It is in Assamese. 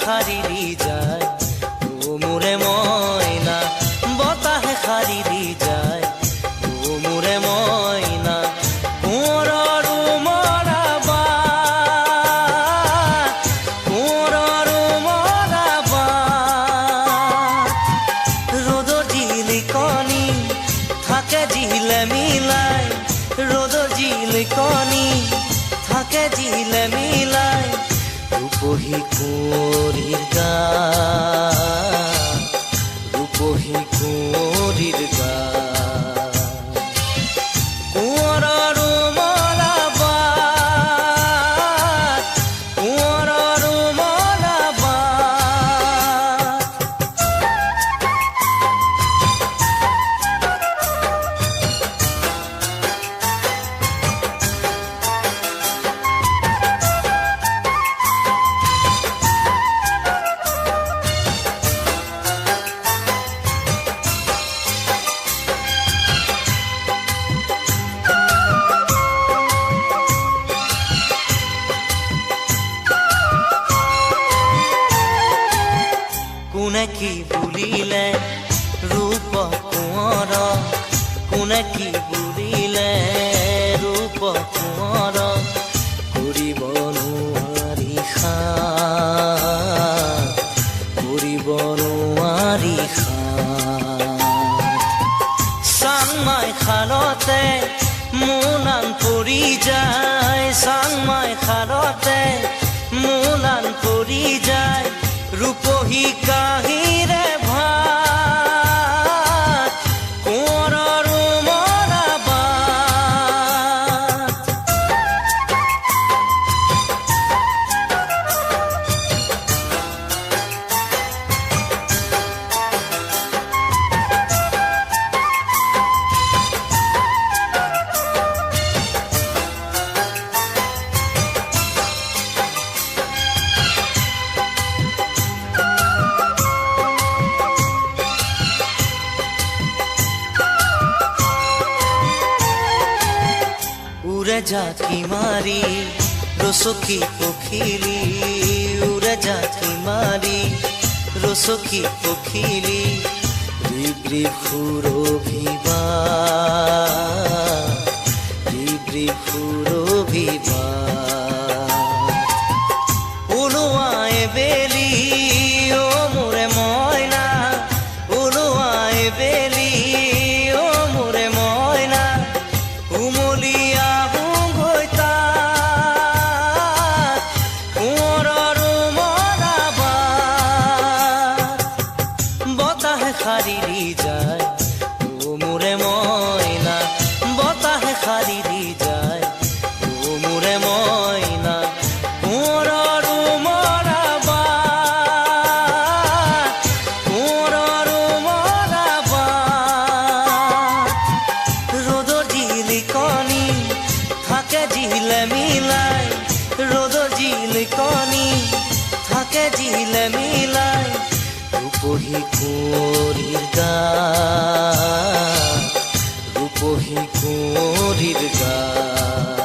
সাৰিৰি যায় ও মোৰে মইনা বতাহে সাৰিৰি যায় ও মোৰে মইনা কোঁৱৰৰ উমৰা বাট কোঁৱৰৰ উমৰা বাট ৰ'দৰ জিলিকনি থাকে জিলে মিলাই ৰ'দৰ জিলিকনি থাকে জিলে মিলাই ৰূপহী কুঁৱৰীৰ গান ৰূপহী কুঁৱৰীৰ গান কোঁৱৰৰ উমৰা বাট কোঁৱৰৰ উমৰা বাট কোনে কি বুলিলে ৰূপ কোঁৱৰ কোনে কি বুলিলে ৰূপ কোঁৱৰ কৰিব নোৱাৰি খাত কৰিব নোৱাৰি খাত চাংমাই খালতে মোনান পৰি যায় চাংমাই খালতে মোনান পৰি যায় ৰূপহী কাহিৰে ভাত কোঁৱৰৰ উমৰা বাট উড়ে জাতি মারি রসখী পখিলি উড়ে জাতি মারি রসখী পখিলি রিব্রি ফুরভিবা রিব্রি ফুরভিবা উলুয়ায় বেলি ও মোরে ময়না উলুয়ায় বেলি ও মোরে ময়না উমলিয়া সারিরি যায় ও মোরে ময়না বতাহে সারিরি যায় ও মোরে ময়না কোঁৱৰৰ উমৰা বাট কোঁৱৰৰ উমৰা বাট ৰ'দৰ জিলিকনি থাকে জিলে মিলাই ৰ'দৰ জিলিকনি থাকে জিলে মিলাই ৰূপহী কুঁৱৰীৰ গান ৰূপহী কুঁৱৰীৰ গান